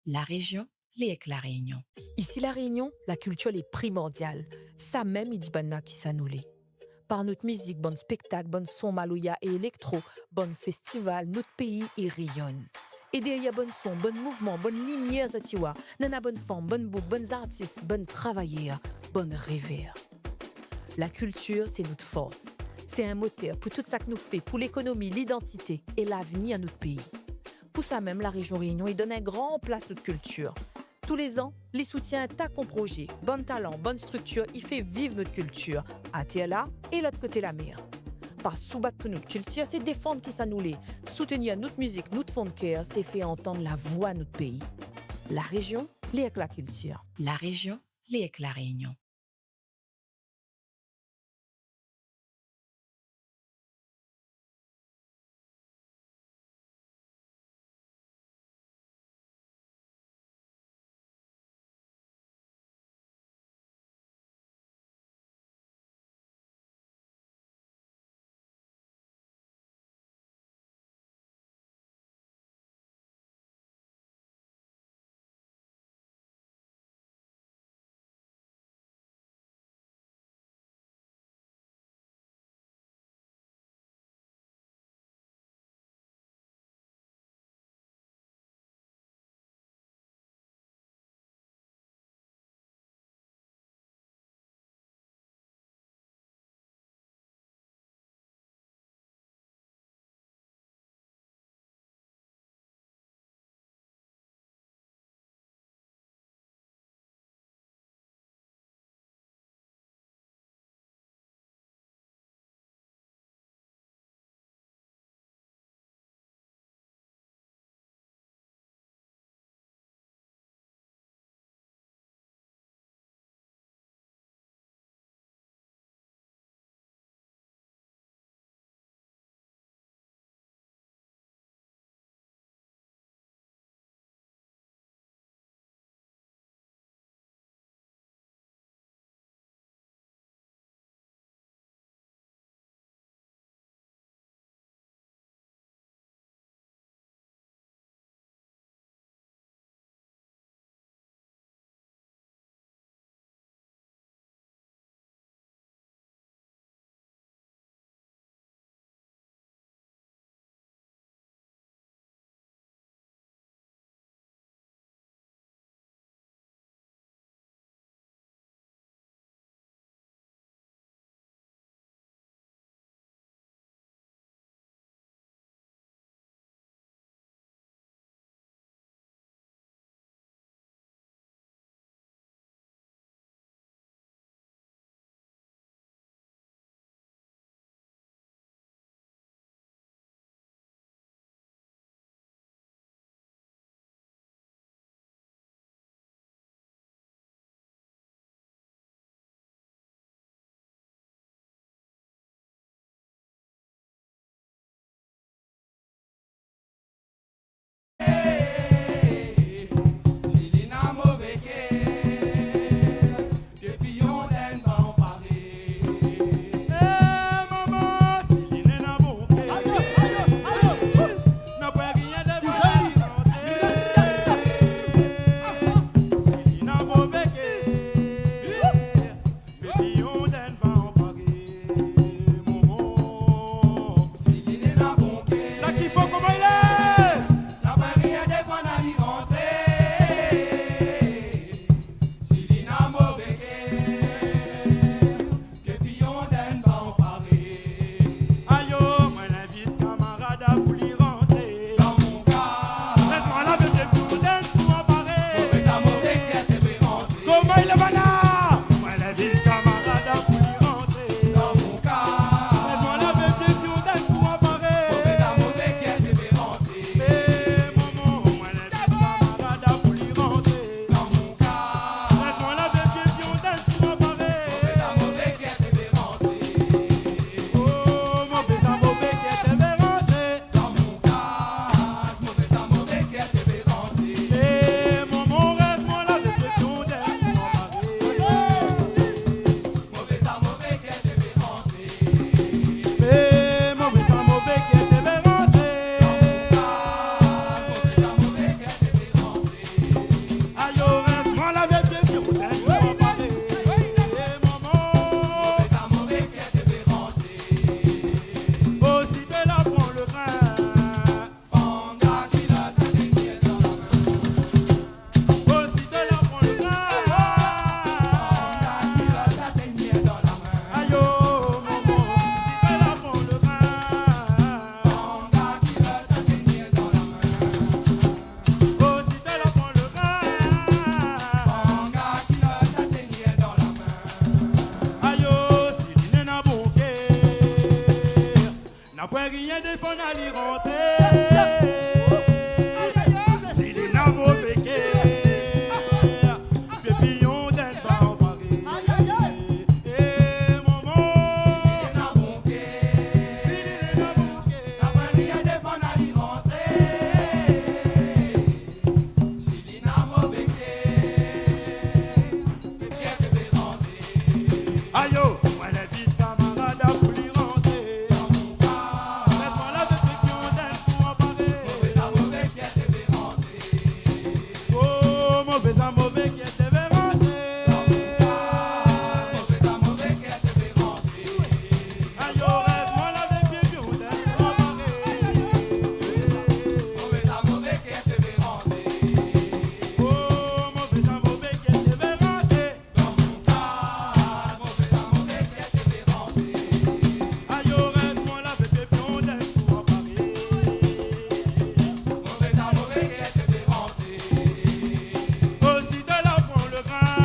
La région, liek la Réunion. Ici, la Réunion, la culture est primordiale. Ça même, il dit banna qui s'annoule. Par notre musique, bon spectacle, bon son maloya et électro, bon festival, notre pays y rayonne. Et derrière bon son, bon mouvement, bonne lumière, zatiwa, nana bonne forme, bonne boucle, bonnes artistes, bonnes travailleurs, bonne rêveurs. La culture, c'est notre force. C'est un moteur pour tout ça que nous fait, pour l'économie, l'identité et l'avenir à notre pays. Pour ça même, la région Réunion, il donne un grand place à notre culture. Tous les ans, les soutiens un tas de projets, bon talent, bonne structure, il fait vivre notre culture, à là et l'autre côté la mer. Par soubattre pour notre culture, c'est défendre qui ça nous l'est. Soutenir notre musique, notre fond de cœur, c'est faire entendre la voix de notre pays. La région, avec la culture. La région, liek la Réunion. Après rien de fond à l'y rentrer. Si les n'a mauvais qu'est, puis on donne pas en Paris. Et maman, si les n'a bon qu'est, après rien de fond à l'y rentrer. Si les n'a mauvais qu'est, puis on devait rentrer. Aïe, moi les vite camarades à pour l'y rentrer. Laisse-moi la tête qui on donne pour en parler. Mauvais qui devait rentrer. Oh, mauvais à mauvais qui devait rentrer. Mauvais à mauvais qui devait rentrer. Aïe, laisse-moi la tête qui on donne pour en parler. Mauvais à mauvais qui devait rentrer. Oh, mauvais à mauvais qui devait rentrer. Dans mon cas, mauvais à mauvais qui devait rentrer. Aïe, laisse-moi la tête qui on donne pour en parler. Mauvais à mauvais qui devait rentrer. Aussi de là prend le grain.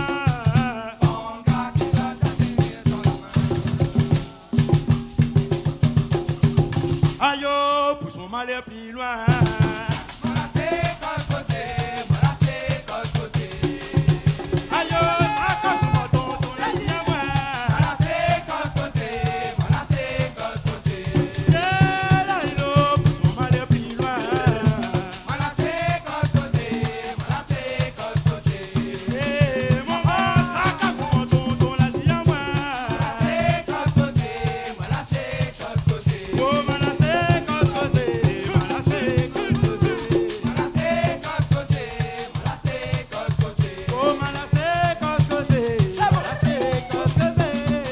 Banga qui va t'atterrir dans la main. Aïe, pousse mon mal plus loin. Voilà c'est coscosé, voilà c'est coscosé. Aïe, ça casse mon tonton la vie à moi. Voilà c'est coscosé, voilà c'est coscosé. Là, pousse mon mal plus loin. Voilà c'est coscosé, voilà c'est coscosé. Maman, ça casse mon tonton la vie à moi. Voilà c'est coscosé, voilà c'est coscosé. Oh, voilà c'est coscosé, voilà c'est coscosé. Voilà c'est coscosé, voilà c'est coscosé. Oh, voilà c'est coscosé, voilà c'est coscosé.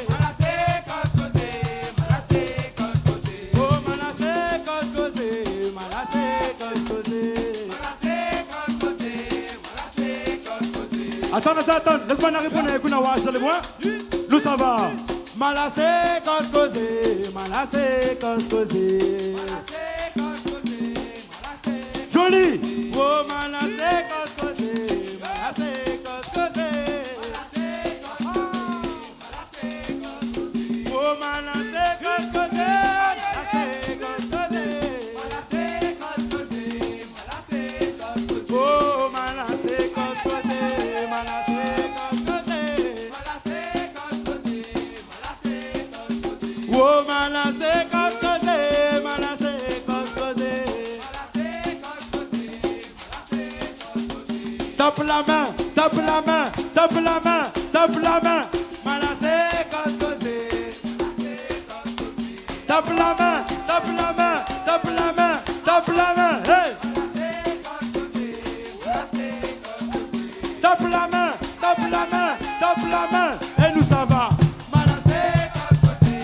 Voilà c'est coscosé, voilà c'est coscosé. Oh, voilà c'est coscosé, voilà c'est coscosé. Voilà c'est coscosé, voilà c'est coscosé. Attends, laisse-moi répondre à Kuna Wash, moi. Nous ça va. Malassé, coscosé, malassé, coscosé. Joli. Oh, malassé, coscosé, malassé, coscosé. Oh, malassé, coscosé, malassé, coscosé. Oh, malassé, coscosé, malassé, coscosé. Oh, malassé, coscosé, malassé, coscosé. Tape la main, tape la main, tape la main, tape la main. Malassé, coscosé. Tape la main, tape la main, tape la main, tape la main. Hey! Tape la main, tape la main, tape la main. Et nous ça va. Malassé, coscosé,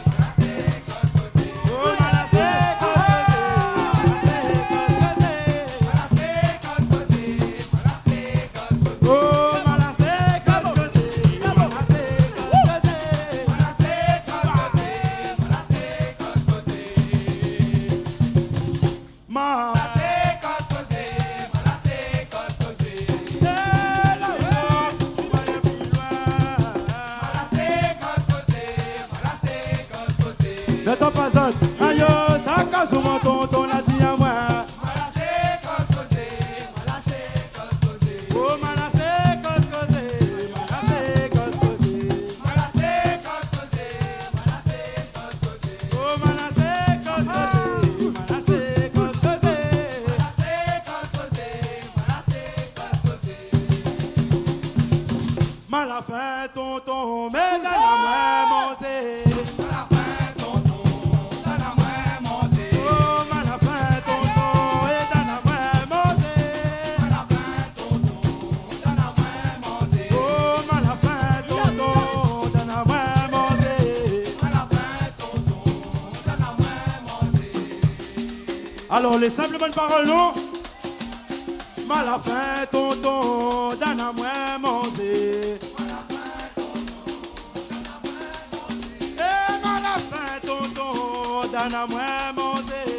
malassé, coscosé. Oh, malassé, coscosé, malassé, coscosé. Oh, malassé, coscosé, malassé, coscosé. Ne t'en pas autre. Aïe, ça casse mon tonton l'a dit à moi. Malassé, coscosé, malassé, coscosé. Oh, malassé, coscosé, malassé, coscosé. Malassé, coscosé, malassé, coscosé. Oh, malassé, coscosé, malassé, coscosé. Malassé, coscosé, malassé, coscosé. Malafin, tonton, mais dans la main, mon zé. Alors les simples bonnes paroles, non? Malafin, tonton, dana moi manger. Eh, malafin, tonton, dana moi manger.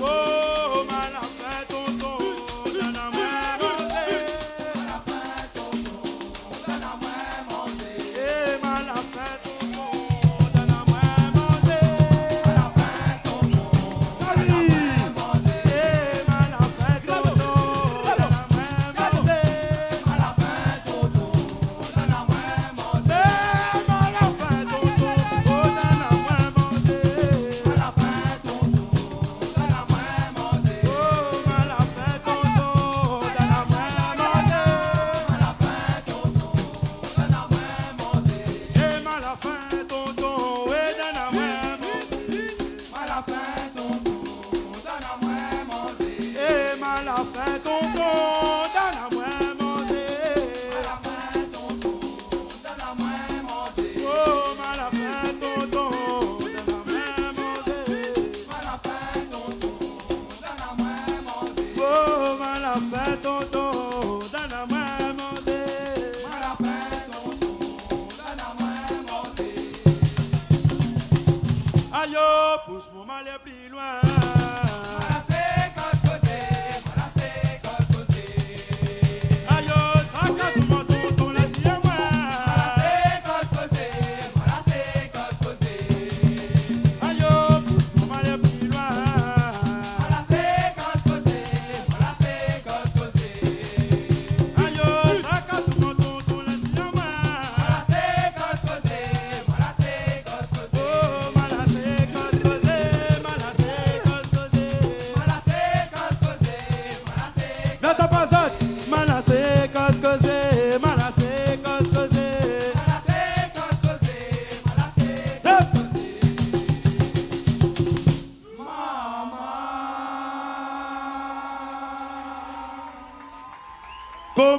Oh, malafin, tonton, dana moi manger. Eh, malafin, tonton, dana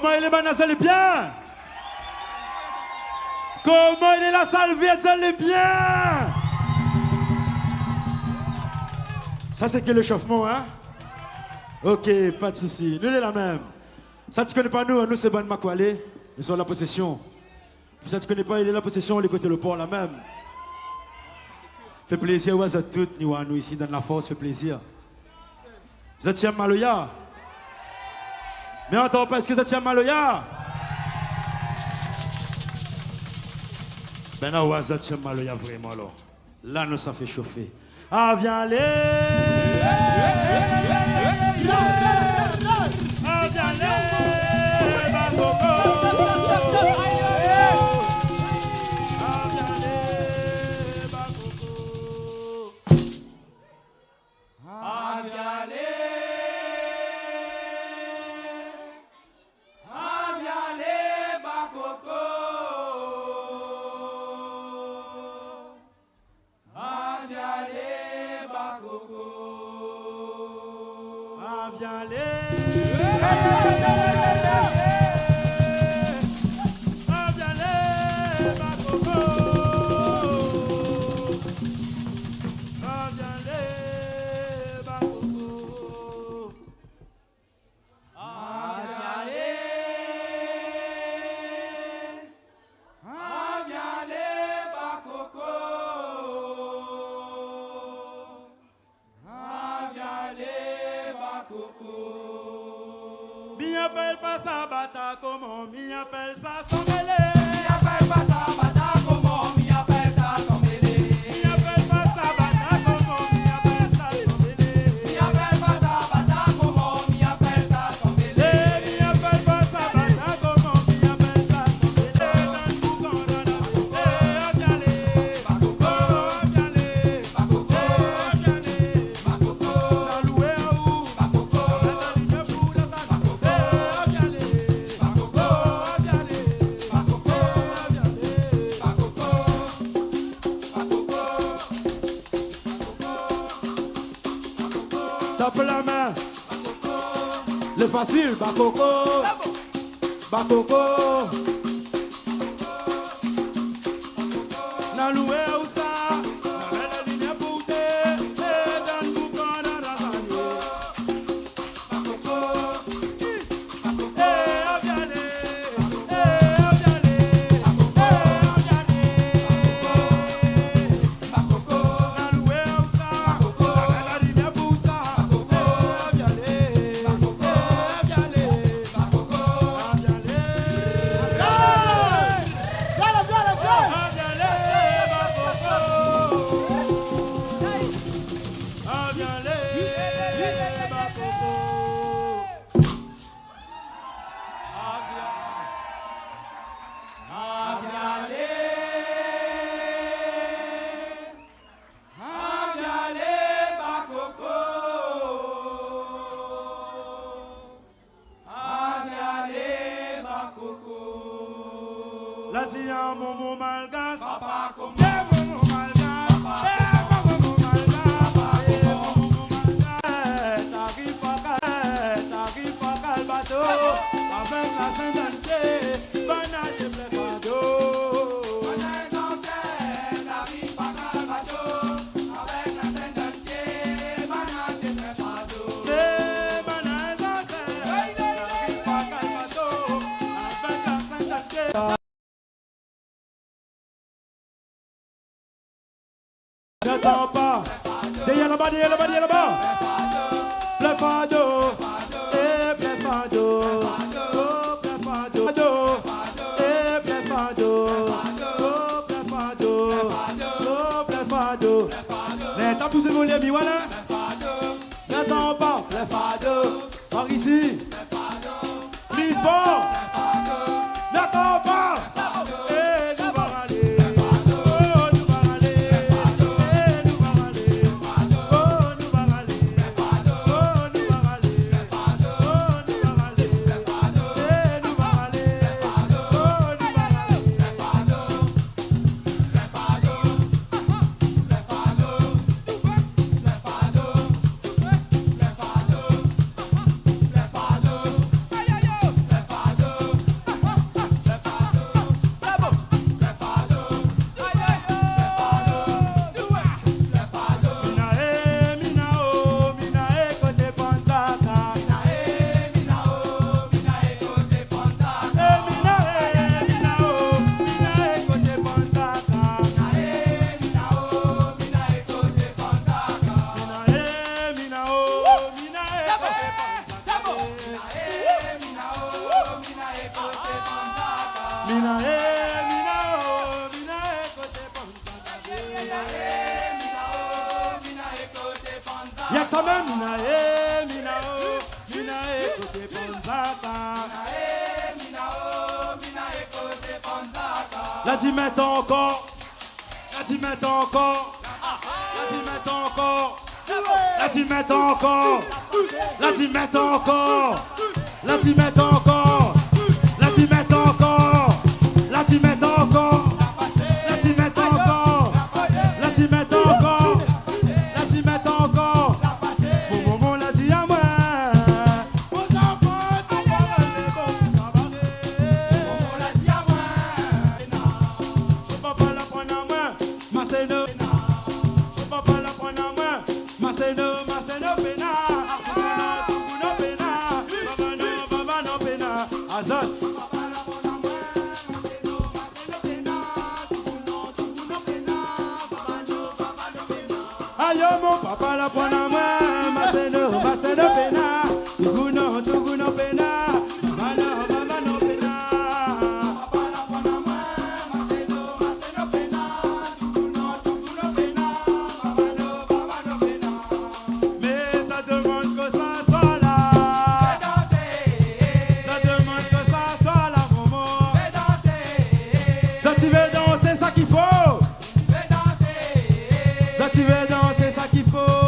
Comment il est maintenant, ça est bien? Comment il est la salviette, ça est bien? Ça c'est que l'échauffement, hein? Ok, pas de souci. Nous, on est la même. Ça, tu connais pas nous, nous c'est Ban Makwale. Nous sommes la possession. Ça, tu connais pas, il est la possession, les côtés le port, la même. Fait plaisir, ouais, à toutes, nous ici dans la force, fait plaisir. Vous êtes Maloya? Mais entends pas, est-ce que vous êtes Maloya? Ben non, ouais, vous êtes Maloya vraiment, alors. Là, nous, ça fait chauffer. Ah, viens aller! Ah, viens aller! Bakoko! Ah, viens aller! Bakoko! Ah, viens aller! Ah, viens aller! Bakoko! Ah, viens aller! Bakoko! Ah, viens aller! Mi appelle pas ça bata comment, mi appelle ça son mêlé. Mi appelle pas ça bata comment, mi appelle ça son mêlé. Mi appelle pas ça bata comment, mi appelle ça son mêlé. Mi appelle pas ça bata comment, mi appelle ça son mêlé. Mi appelle pas ça bata comment, mi appelle ça son mêlé. Dans tout grand viens les, Bakoko, viens les, Bakoko, viens les, Bakoko, dans loué ou Bakoko, dans la ligne pour la Bakoko. Tape la main. Le facile, Bakoko. Bakoko. Na loué ou ça. Na la ligne pour te. Dans tout quand dans la radio. Bakoko. La tia momo malgas, papa comme momo malgas, momo malgas, t'arrives pas le bateau, avec la Saint-Denis, banane de blefado. Banane ancêtre, t'arrives pas le bateau, avec la Saint-Denis, banane de blefado. Banane ancêtre, t'arrives pas le bateau, avec la Saint-Denis. N'attends pas. Derrière là-bas, derrière là-bas, derrière là-bas. Blefado. Eh, blefado. Oh, blefado. Eh, blefado. Oh, blefado. Oh, blefado. N'attends poussez vous les voilà. N'attends pas. Blefado. Par ici. Mi fort. N'attends pas. ensemble, Minae, côté Ponzaka. La dimette encore. La dimette encore. La dimette encore. La dimette encore. La dimette encore. La dimette encore. La dimette encore. La dimette encore. La dimette encore. La dimette encore. La dimette encore. Mon maman l'a dit à moi. Aux enfants, tout va passer bon. Maman l'a dit à moi. Je papa la prendre à moi. Maseno. Je papa la prendre à moi. Maseno, Maseno pena. Tukuno pena. Baba no pena. Azot. Ayo mon papa la prend à moi, Maseno pena, Tuguno pena, Baba no pena. Papa la prend à moi, Maseno pena, Tuguno pena, Baba no pena. Mais ça demande que ça soit là. Ça demande que ça soit là, maman. Ça tu veux danser, ça qu'il faut. Ça tu veux danser, ça qu'il faut.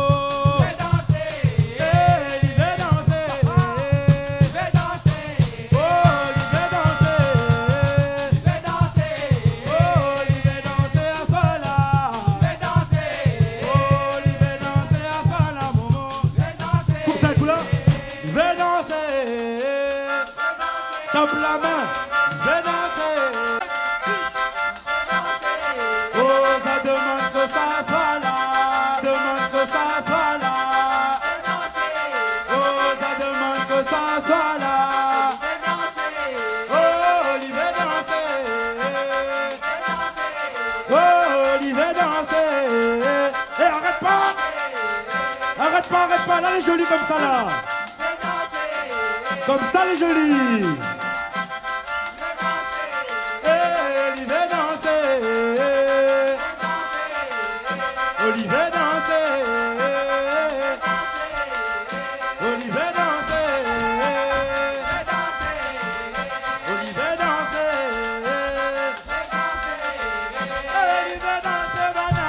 Tape la main, vais danser. Oh, ça demande que ça soit là. Demande que ça soit là. Oh, ça demande que ça soit là. Oh, Olivier danser. Oh, Olivier danser. Et arrête pas. Arrête pas, là les jolis comme ça là. Comme ça les jolis. Olivier danser. Olivier danser. Olivier danser. Olivier danser. Olivier danser, bana.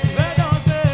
Tu veux danser.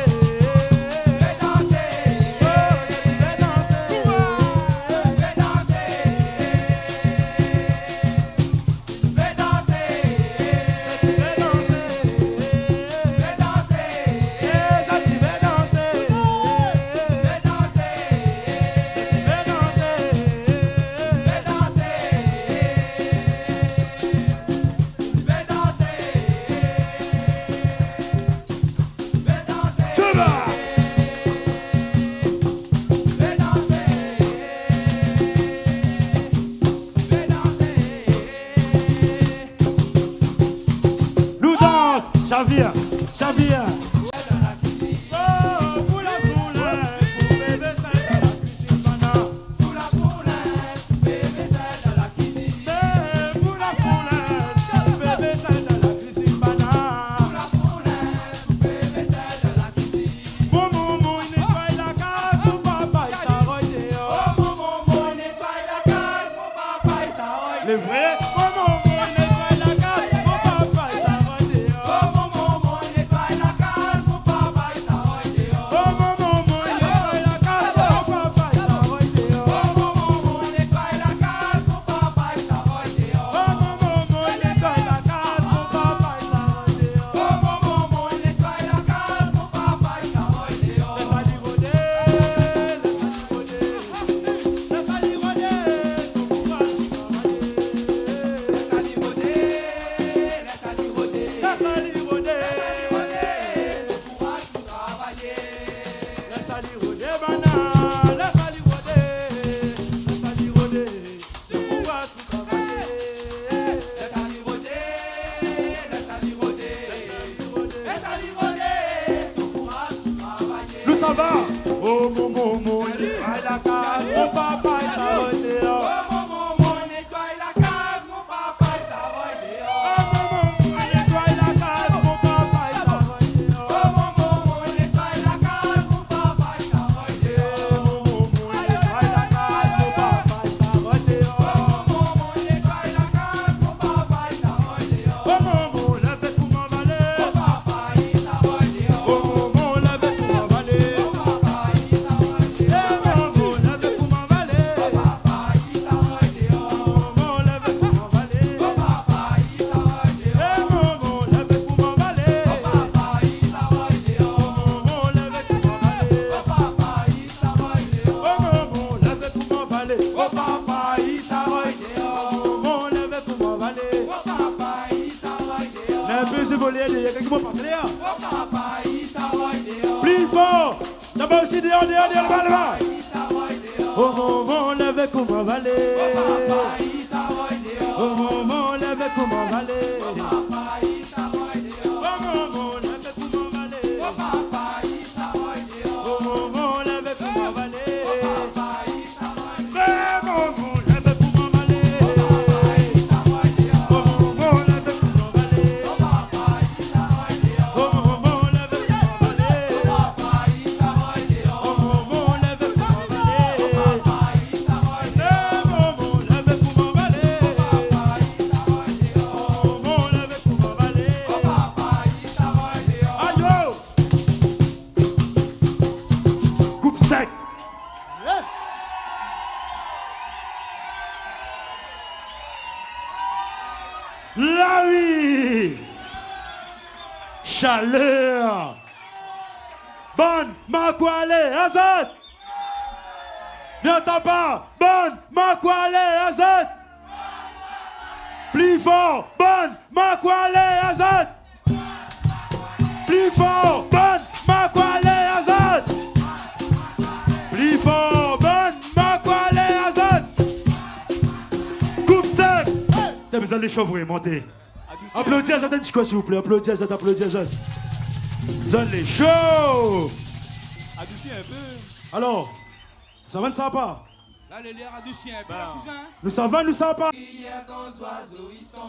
Chavire, chavire. Oh, pour la poule, pour bébé celle de la cuisine, mana. Pour la poule, bébé celle de la cuisine. Pour la poule, bébé celle de la cuisine, mana. Pour la poule, bébé celle de la cuisine. Mon maman nettoie la case, mon papa il s'arrête dehors. Oh, mon maman nettoie la case, mon papa il s'arrête. Les vrais, mon maman nettoie la case, mon papa il s'arrête dehors. il y a quelqu'un qui m'a parlé. Plus fort. D'abord aussi dehors, là-bas. Au moment, lève comme un valet. Au moment, lève comme un valet. Au moment, lève comme un valet. Au moment, lève comme un valet. La vie, chaleur, bonne, Makwale, Azad. N'entends pas, bonne, Makwale, Azad. Plus fort, bonne, Makwale, Azad. Plus fort, bonne, Makwale, Azad. Plus fort, bonne, Makwale, Azad. Coupe sec. T'as besoin de l'échauffer, montez. Applaudissez à Zad, s'il vous plaît. Applaudissez à Zad, applaudissez à Zad. Zad, les chauds. Adoucis un peu. Alors, ça va, ne ça pas? Là, les l'air adoucis un peu, cousin. Nous ça va, nous ça pas? Hier, quand les oiseaux, ils sont...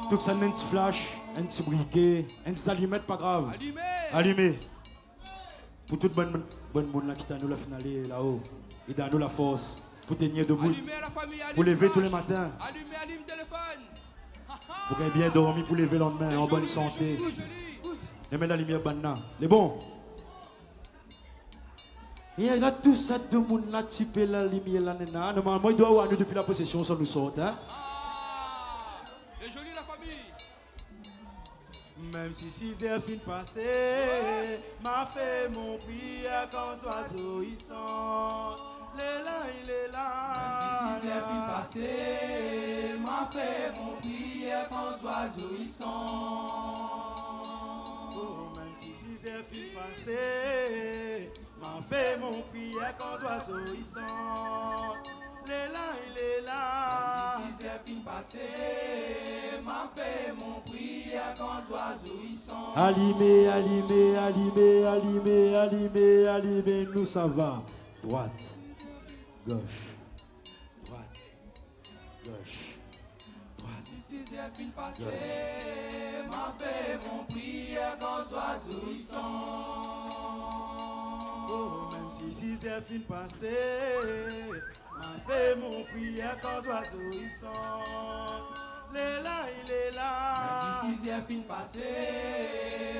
Tout ça, un petit flash, un petit briquet, un petit allumette, pas grave. Allumé. Allumé. Pour toute bonne monde là qui t'a nous la finale là-haut. Et dans nous la force. Pour tenir debout. Allumé la famille, allumé. Pour lever tous les matins. Allumé, allume téléphone. Pour qu'elle bien dormi, pour lever le lendemain en bonne santé. Et mettre la lumière banana. Les bons. Et il y a tout ça de monde là, typé la lumière là, nana. Normalement, il doit avoir nous depuis la possession, ça nous sort, hein. Les jolis, la famille. Même si 6 heures fin passé, m'a fait mon prière quand les oiseaux ils sont. Les là, il est là. Même si 6 heures fin passé, m'a fait mon prière quand les oiseaux, ils sont... Oh, même si 6 heures fin passé, m'a fait mon prière quand les oiseaux ils sont. Les là, il est là. Même si 6 heures fin passé, m'a fait mon prière quand les oiseaux, ils sont... Allumé, allumé, allumé, allumé, allumé, allumé, nous ça va. Droite, gauche, droite, gauche, droite. 6 heures fin passé, m'a fait mon prière quand les oiseaux, ils sont... Oh, même si 6 heures fin passé, m'a fait mon prière quand les oiseaux ils sont. Les là, il est là. Même si 6 heures fin passé,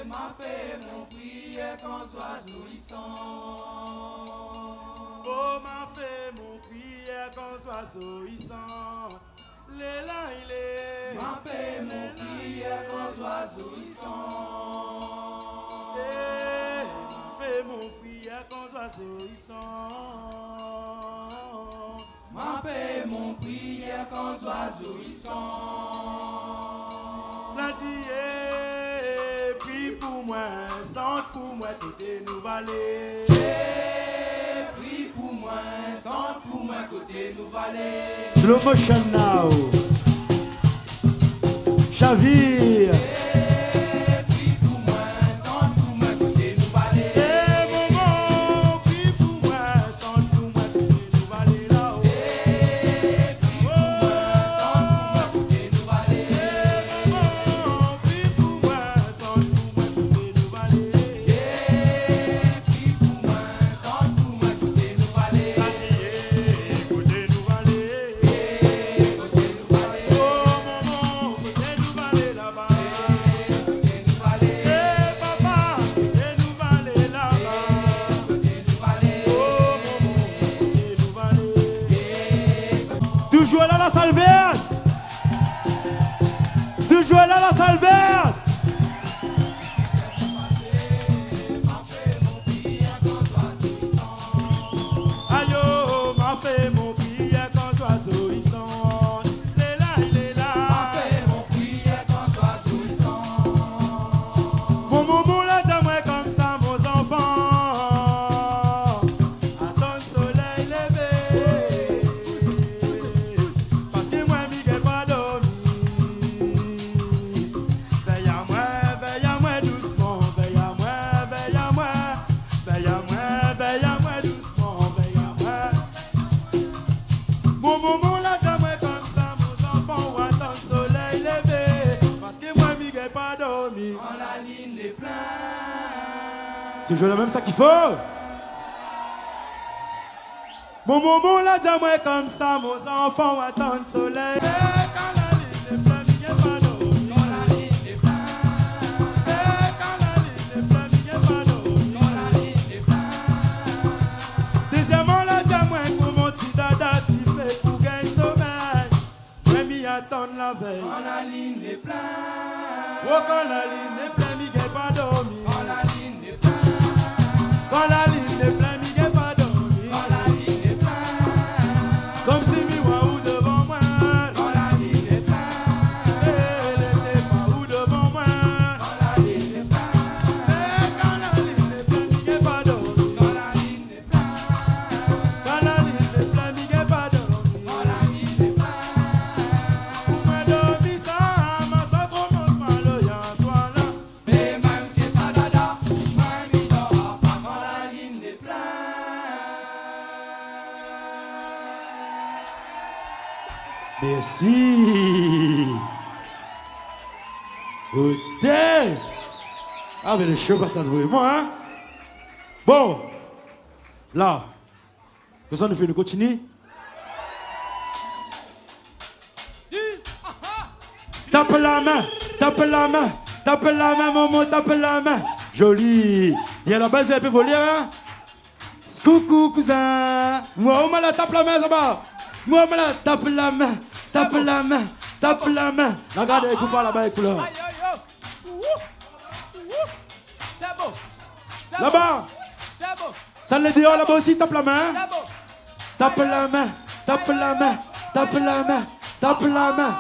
m'a fait mon prière quand les oiseaux, ils sont... Oh, m'a fait mon prière quand les oiseaux ils sont. Les là, il est. M'a fait mon prière quand les oiseaux, ils sont... Eh, m'a fait mon prière quand les oiseaux ils sont. M'a fait mon prière quand les oiseaux, ils sont... La dit, prie pour moi, sente pour moi, côté nous valer. Prie pour moi, sente pour moi, côté nous valer. Slow motion now. Chavire. Prie pour moi, sente pour moi, côté nous valer. Maman, prie pour moi, sente pour moi, côté nous valer là-haut. Prie pour moi, sente pour moi, côté nous valer. Maman, prie pour moi, sente pour moi, côté nous valer. Prie pour moi, sente pour moi, côté nous valer. Côté nous valer. Côté nous valer. Oh maman, côté nous valer là-bas. toujours le même ça qu'il faut. Mon maman l'a dit moi comme ça, mon enfant attend le soleil. Quand la ligne est pleine, il n'y a pas d'eau. Quand la ligne est pleine. Quand la ligne est pleine, il n'y a pas d'eau. Quand la ligne est pleine. Deuxièmement l'a dit moi pour mon petit dada, tu fais pour gagner sommeil. Mais m'y attendre la veille. Quand la ligne est pleine. Oh, quand la ligne est pleine, il n'y a pas d'eau. Quand la ligne est pleine. Quand la ligne est pleine, il n'y a pas d'eau. Quand la ligne est pleine. Comme si mi ou devant moi. Quand la ligne est pleine. Elle était pas ou devant moi. Quand la ligne est pleine. Quand la ligne est pleine, il n'y a pas d'eau. Quand la ligne est pleine. Quand la ligne est pleine, il n'y a pas d'eau. Quand la ligne est pleine. Pour moi, dormir ça, ma soeur, trop monte mal, il y a un soir là. Mais même que ça dada, même il n'aura pas quand la ligne est pleine. Merci. Écoutez. Ah, mais le show partant de vous et moi, hein? Bon. Là. Que ça nous fait, nous continuer? Tape la main, tape la main, tape la main, maman, tape la main. Joli. Il y a la base, elle peut voler, hein? Coucou, cousin. Moi, on m'a la tape la main, ça va. Moi, on m'a la tape la main, tape la main, tape la main. Regardez, écoute pas là-bas, écoute là. C'est beau. Là-bas. C'est beau. Ça le dehors là-bas aussi, tape la main. C'est beau. Tape la main, tape la main, tape la main, tape la main.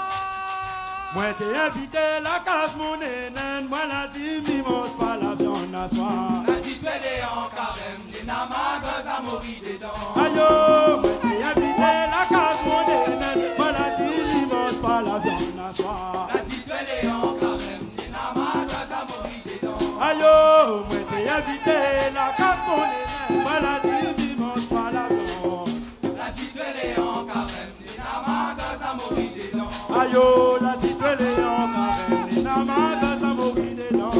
Moi t'ai invité la casse mon nénène, moi la dit mi mange pas la viande à soir. La petite belle est en carême, des namagas à mourir dedans. Aïe oh, moi t'ai invité la casse mon nénène, moi la dit mi mange pas la viande à soir. La petite belle est en carême, des namagas à mourir dedans. Aïe oh, moi t'ai invité la casse mon nénène, moi la dit mi mange pas la viande. La petite belle est en carême, des namagas à mourir dedans. Aïe oh, la petite elle est en carême, les namagas à mourir dedans.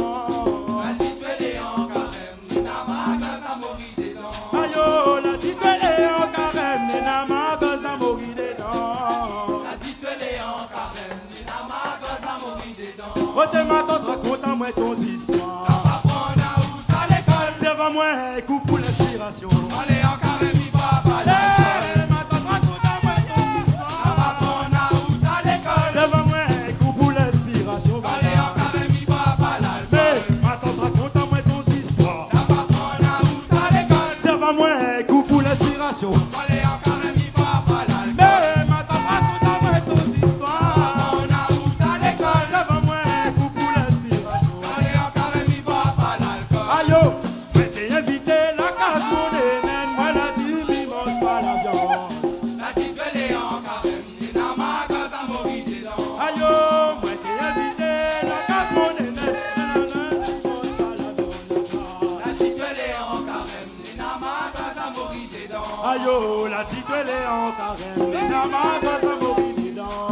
La petite belle est en carême, des namagas à mourir dedans. Aïe oh, la petite elle est en carême, les namagas à mourir dedans. La petite belle est en carême, des namagas à mourir dedans. Oh t'es ma tante, raconte-moi ton histoire. Papa prend à où ça l'école. Serve-moi un coup pour l'inspiration. Allez en carême, il va pas l'école. Hey, ma tante, raconte-moi ton histoire. Papa prend à où ça l'école. Serve-moi un coup pour l'inspiration. Allez en carême, il va pas l'alcool. Hey, ma tante, raconte-moi ton histoire. Papa prend à où ça l'école. Serve-moi un coup pour l'inspiration. Allez en carême, il va pas l'alcool. Hey, ma tante, raconte-moi ton histoire. On a où ça l'école. Serve-moi un coup pour l'inspiration. Allez en carême, il va pas l'alcool. Aïe oh, mais t'es invité la casse mon nénène, moi la dit mi mange pas la viande. La petite belle est en carême, des namagas à mourir dedans. Aïe oh, moi t'es invité la casse mon nénène, nanana, mi mange pas la viande. La petite belle est en carême, des namagas à mourir dedans. Aïe oh, la petite elle est en carême, les namagas à mourir dedans.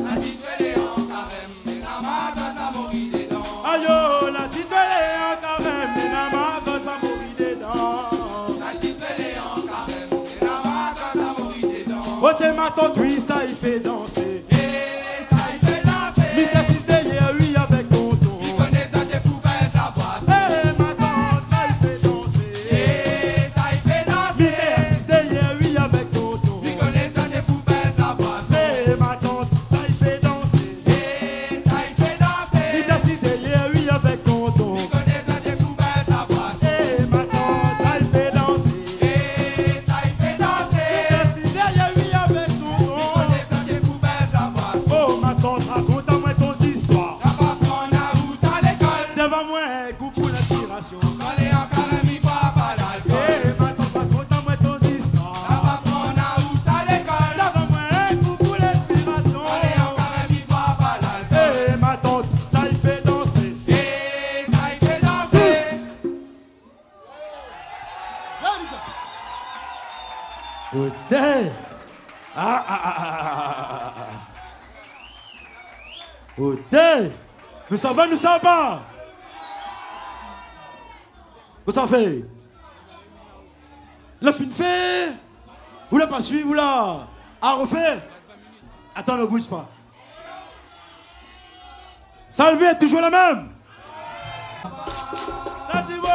La petite belle est en carême, des namagas à mourir dedans. Aïe oh, la petite elle est en carême, les namagas à mourir dedans. La petite belle est en carême, des namagas à mourir dedans. Oh t'es ma tante, oui ça il fait danser. Et ça il fait danser. Mi t'assise derrière lui avec tonton. Il connaît ça des poubelles à boire. Eh ma tante, ça il fait danser. Et ça il fait Mi danser. t'assise derrière lui avec tonton. Il connaît ça des poubelles à boire. Eh ma tante, ça il fait danser. Et ça il fait danser. Mi t'assise derrière lui avec tonton. Il connaît ça des poubelles à boire. Eh ma tante, ça il fait danser. Et ça il fait danser. Mi t'assise derrière lui avec Il tonton. connaît ça des poubelles à boire. Oh ma tante, raconte-moi ton histoire. La va prendre à où ça l'école. Serve-moi un coup pour l'inspiration. Allez en carême, il va pas l'alcool. Eh ma tante, raconte-moi ton La histoire. va prendre à où ça l'école. Serve-moi un coup pour l'inspiration. Allez en carême, il va pas l'alcool. Eh ma tante, ça il fait danser. Et ça il fait danser. Putain! Putain! Nous ça va, nous ça va! Qu'est-ce que ça fait? La fin fait. Vous l'avez pas suivi, vous là? Ah, refait? Attends, ne bouge pas. Salvé est toujours la même. Nativo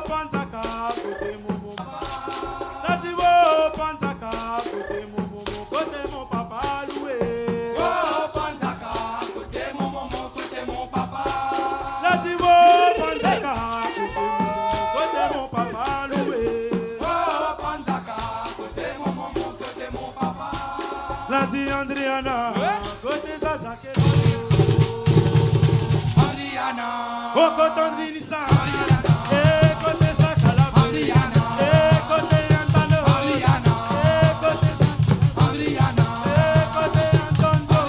Pantaka, côté Momo. Nativo Pantaka, côté Momo, côté mon papa loué. Oh Pantaka, côté mon maman, côté mon papa. Nativo Pantaka, côté mon papa loué. Oh Pantaka, côté mon maman, côté mon papa. Nati Andriana, côté Sasake. Andriana, Oh, côté Andrinissa. Eh, côté Sakalabe. Eh, côté Antano. Eh, côté Andriana, Eh, côté Antondo.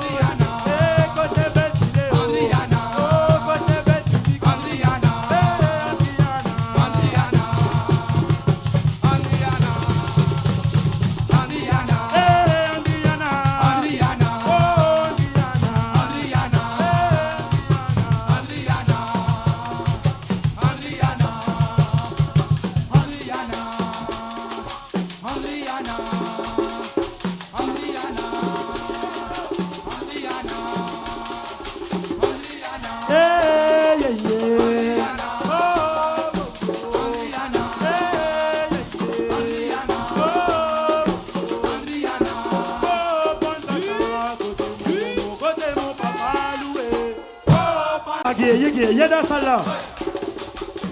Eh, côté Betsileo. Oh, côté Betsileo. Andriana, Eh, Andriana. Andriana, Andriana, Andriana, Eh, Andriana. Andriana, Oh, Andriana. Andriana, Andriana. Andriana, Andriana, Andriana, Andriana, Andriana, Eh, yeah, yeah. Oh, oh, oh. Andriana, Eh, yeah, yeah. Oh, Andriana, oh, Pantaka, côté mon papa loué. Il y a dans ça là.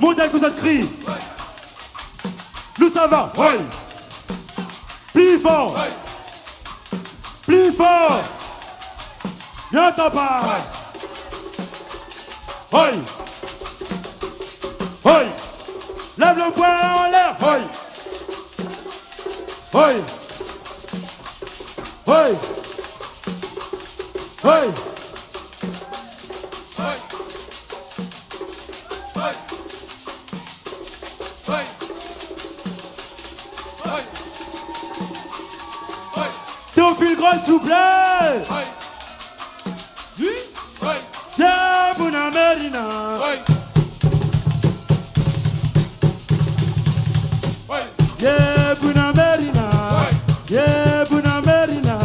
Montagne que ça te crie. Nous ça va. Oui. Plus fort. Plus fort. Viens t'en pas. Oui. Oui. Lève le poing en l'air. Oui. Oui. Oui. Oui. Théophile Gros, s'il vous plaît. Yeah, Buna Merina. Yeah, Buna Merina. Yeah, Buna Merina.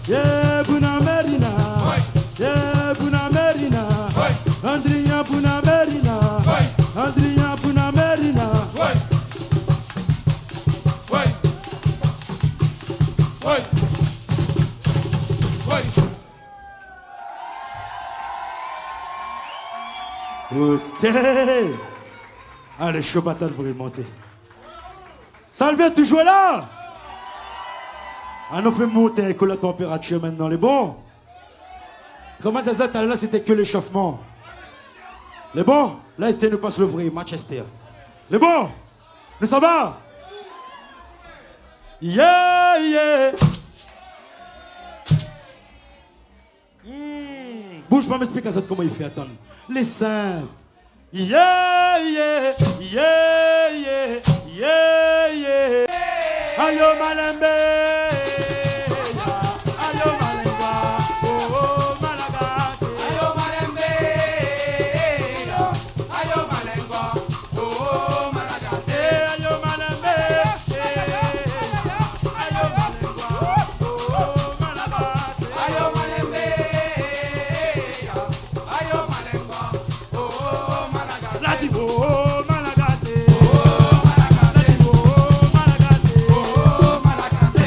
Yeah, Buna Merina. Yeah, Buna Merina. Andria Buna Merina. Andria Buna Merina. Ok. Allez, chaud patate pour remonter. Salvé, toujours là? On nous fait monter que la température maintenant, les bons? Comment ça s'est là, c'était que l'échauffement. Les bons? Là, c'était nous passe le vrai, Manchester. Les bons? Nous ça va? Yeah, yeah. Bouge pas, m'explique à ça comment il fait, attendre. Les simples. Yeah, yeah, yeah, yeah, yeah, yeah. Ayo malembe. Ayo malemba. Oh, malagase. Ayo malembe, ayo malengwa, oh malagase. Ayo malembe. Ayo malengwa. Oh, malagase. Ayo malembe, ayo malengwa, oh malagase. Lativo, malagase. Oh malagase, Lativo, malagase. oh malagase.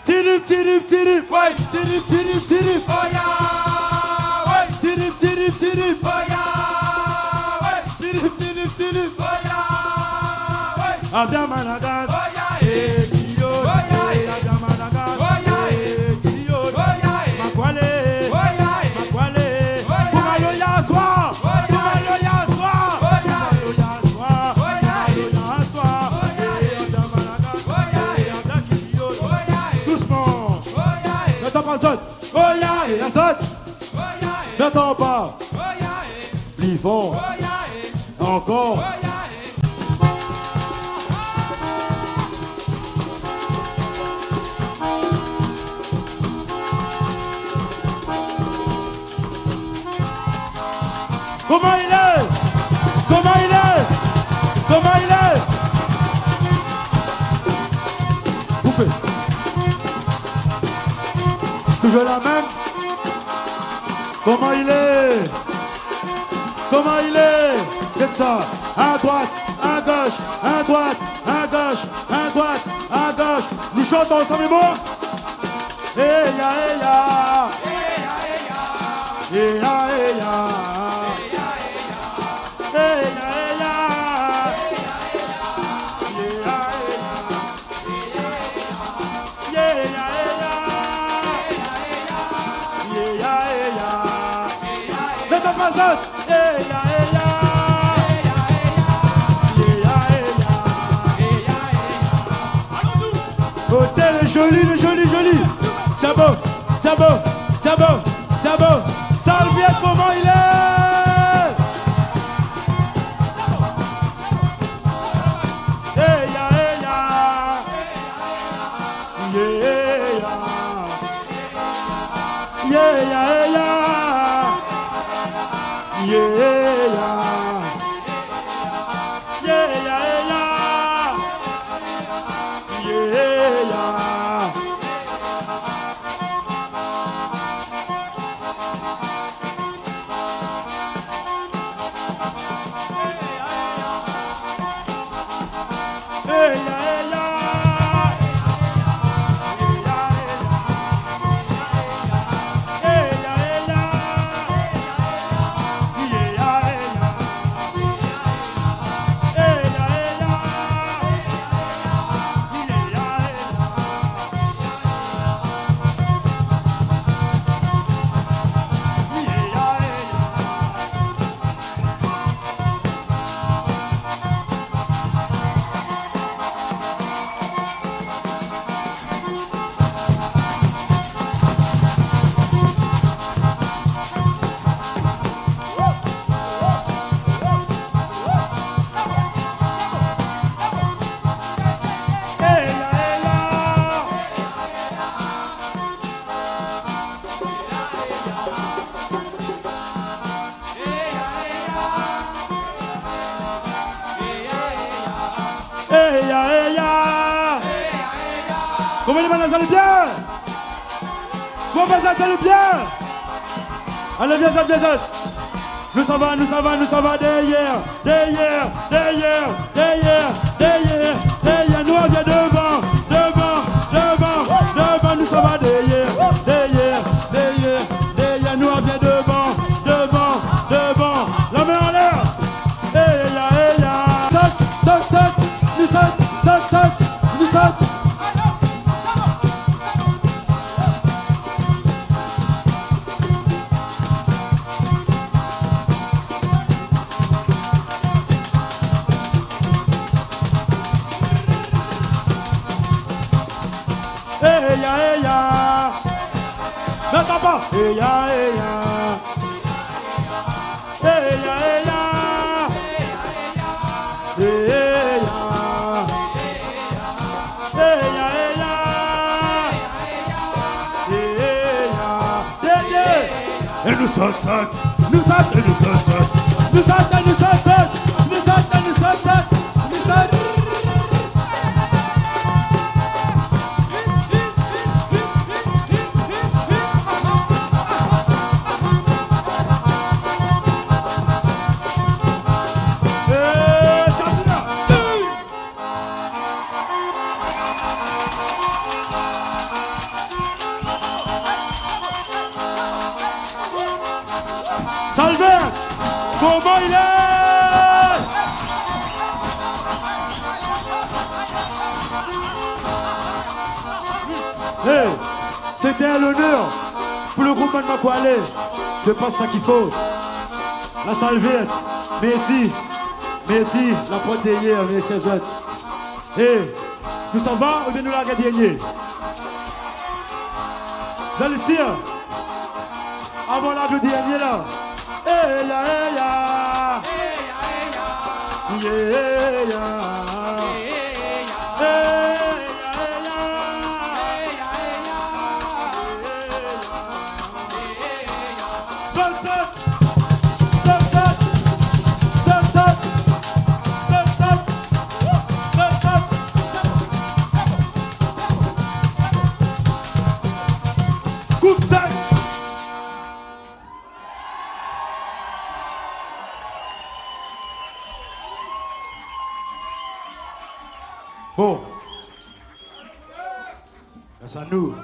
Tirip, tirip, tirip. Ouais. Tirip, tirip, tirip. Oh yeah, ouais. Tirip, tirip, tirip. Oh yeah, ouais. Tirip, tirip, tirip. Oh yeah, ouais. Abia Managas. Oh yeah, Eh, Guillaume. Oh yeah, Eh, Abia Managas. Oh yeah, Eh, Guillaume. Oh yeah, Makwale. Oh yeah, Makwale. Oh yeah. Boumayo ya soir. Oh yeah. Boumayo ya soir. Oh yeah. Boumayo ya soir. Oh yeah. Boumayo ya soir. Oh yeah. Eh, Abia Managas. Oh yeah. Eh, Abia Guillaume. Oh yeah, Doucement. Oh yeah, Ne t'en pas saute. Oh ya, et la saute. Oh yeah, Ne t'en pas. Oh yeah, Plus fort. Oh yeah, Encore. Oh yeah. Comment il est? Comment il est? Comment il est? Coupé. Toujours la même. Comment il est? Comment il est? Faites ça. À droite, à gauche, à droite, à gauche, à droite, à gauche. Nous chantons ensemble, bon? Eh ya, eh ya. Eh ya, eh ya. Eh ya, eh ya. Eh ya, eh ya. Yeah, yeah, yeah. Yeah, yeah, yeah. Ne t'en pas saute. Yeah, yeah, yeah. Yeah, yeah, yeah. Côté le joli, le joli, joli. Tchabo, tchabo, tchabo, tchabo. Salviette, comment il est? Hey, ya, hey, ya. Yeah, ya. Yeah, ya, hey, ya. Yeah, ya. Yeah, ya, hey, ya. Yeah, ya. Hey, ya, hey, ya. Hey, ya, hey, ya. Yeah, ya, hey, ya. Hey, ya, hey, ya. Yeah, ya, hey, ya. Yeah, ya, hey, ya. Hey, ya, hey, ya. Hey, ya, hey, ya. Comment les bananes allez bien? Comment ça allez bien? Allez, viens ça, viens ça. Nous s'en va, nous s'en va, nous s'en va derrière, derrière, derrière, derrière, derrière, derrière. Nous on vient devant, devant, devant, devant. Nous s'en va derrière, derrière, derrière, derrière. Nous on vient devant, devant, devant. La main en l'air. Hey ya, hey ya. Saute, saute, saute. Nous saute, saute, saute. Nous saute. Hey ya, hey ya. N'attends pas. Hey ya, hey ya. Hey ya, hey ya. Hey ya. Hey ya, hey ya. Hey ya. Yeah, yeah. Et nous saute, saute. Nous saute, et nous saute, saute. Nous saute, et nous saute, saute. Nous saute, et nous saute, saute. Nous saute. Salvette, comment il est? Hey, c'était un honneur pour le groupe Makwale de passer ça qu'il faut. La Salvette, merci, merci, la pote derrière, merci les autres. Hey, nous ça va ou bien nous la dernier? Vous allez ici, avant la dernier là. Hey ya, hey ya, yeah ya, hey. Bon, ça nous,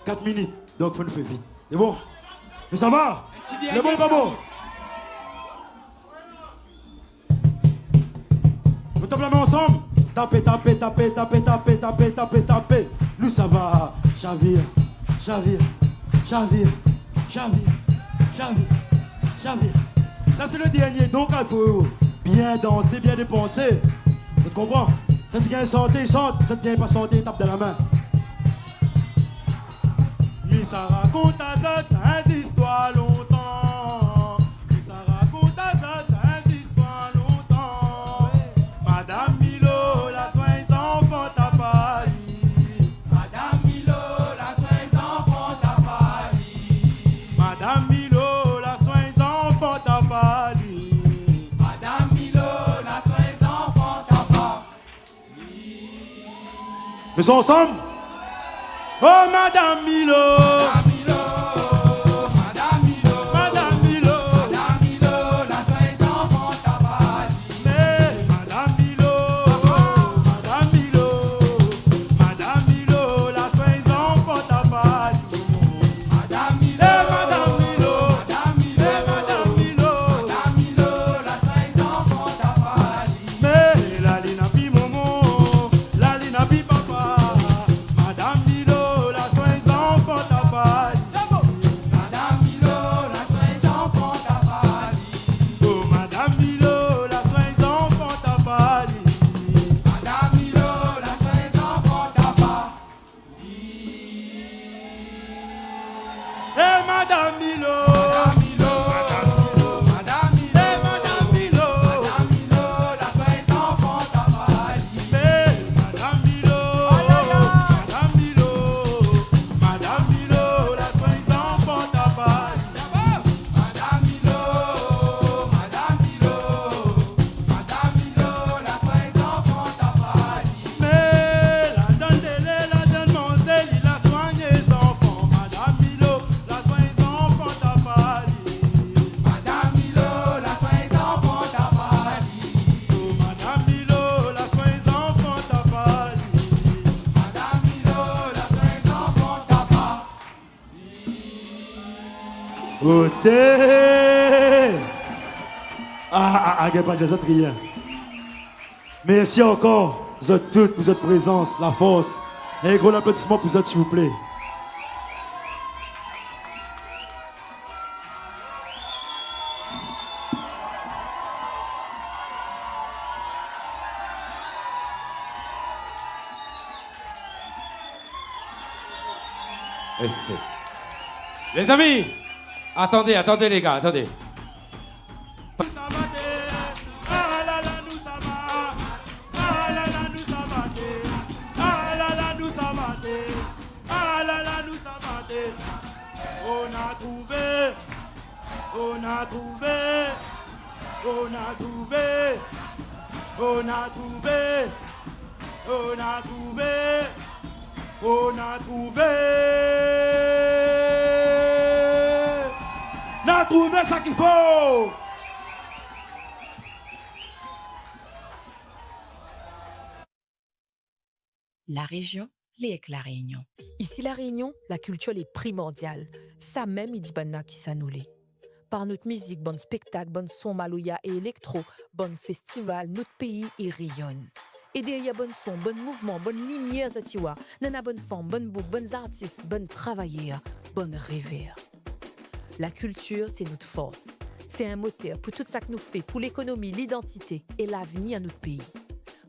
4 minutes, donc il faut nous faire vite. C'est bon? Mais ça va? Le bon, pas bon? Nous tapons la main ensemble? Tapez, tapez, tapez, tapez, tapez, tapez, tapez, tapez. Nous ça va, Javire, Javire, Javire, Javire, Javire, Javire. Ça c'est le dernier, donc il faut bien danser, bien dépenser. Tu comprends? Ça te gagne santé, chante. Ça te gagne pas santé, tape dans la main. Mais ça raconte à ça existe histoire longtemps. Mais ça raconte à ça existe histoire longtemps. Madame Milo, la soin des enfants t'a pali. Madame Milo, la soin des enfants t'a pali. Madame Milo, la soin des enfants t'a pali. Madame Milo, la soin des enfants t'a pali. Nous sommes ensemble? Oh Madame Milo! Madame Milo, Madame Milo, Madame Milo! Madame Milo, la soin des enfants t'a pali. Mais Madame Milo! Madame Milo! Madame Milo, la soin des enfants t'a pali. Madame Milo, Madame Milo! Madame Milo, Madame Milo! Madame Milo, la soin des enfants t'a pali. Mais la lina pi momo, la lina pi papa. Madame Milo, la soin des enfants t'a pali. Madame Milo, la soin des enfants t'a pali. Oh Madame Milo, la soin des enfants t'a pali. Madame Milo, la soin des enfants t'a pali. Eh Madame Milo! Madame Milo, Madame Milo, Madame Milo! Madame Milo, la soin des enfants t'a pali. Mais Madame Milo! Madame Milo! Madame Milo, la soin des enfants t'a pali. Madame Milo, Madame Milo, Madame Milo, la soin des enfants t'a pali. Mais la donne délai, la donne manger, il a soigné les enfants. Madame Milo, la soin des enfants t'a pali. Madame Milo, la soin des enfants t'a pali. Oh Madame Milo, la soin des enfants t'a pali. Madame Milo, la soin des enfants t'a pali. Côté! Pas des autres rien. Merci encore, vous êtes toutes, pour votre présence, la force. Et un gros applaudissement pour vous autres, s'il vous plaît. Merci. Les amis, attendez, attendez les gars, attendez. Nous ça va té. Ah là là, nous ça va. Ah là là, nous ça va té. Ah là là, nous ça va té. Ah là là, nous ça va té. On a trouvé. On a trouvé. On a trouvé. On a trouvé. On a trouvé. On a trouvé. On a trouvé ça qu'il faut. La région, liek la Réunion. Ici, la Réunion, la culture est primordiale. Ça même, il dit banna qui s'annule. Par notre musique, bon spectacle, bon son malouya et électro, bon festival, notre pays y rayonne. Et derrière bon son, bon mouvement, bonne lumière, zatiwa, nana bonne forme, bonne boucle, bonnes artistes, bonnes travailleurs, bonne rêveurs. La culture, c'est notre force. C'est un moteur pour tout ça que nous fait, pour l'économie, l'identité et l'avenir à notre pays.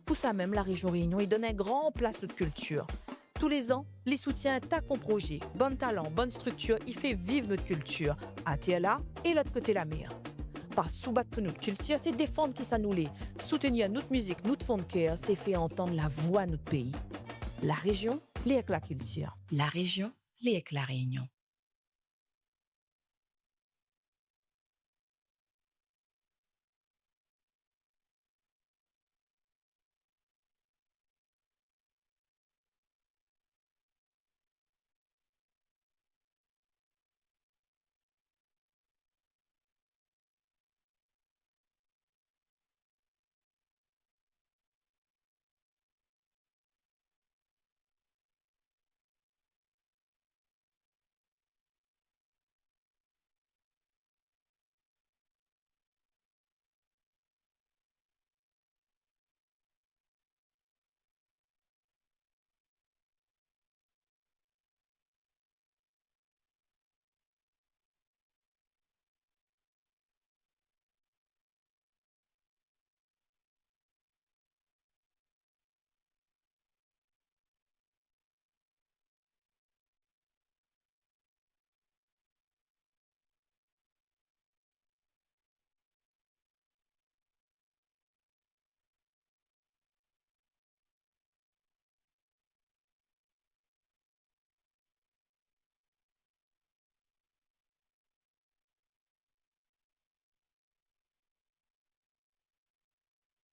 Pour ça même, la région Réunion, il donne un grand place à notre culture. Tous les ans, les soutiens un tas de projets, bon talent, bonne structure, il fait vivre notre culture, à terre là et l'autre côté la mer. Par sous-battre pour notre culture, c'est défendre qui ça nous l'est. Soutenir notre musique, notre fond de cœur, c'est faire entendre la voix de notre pays. La région, avec la culture. La région, la Réunion.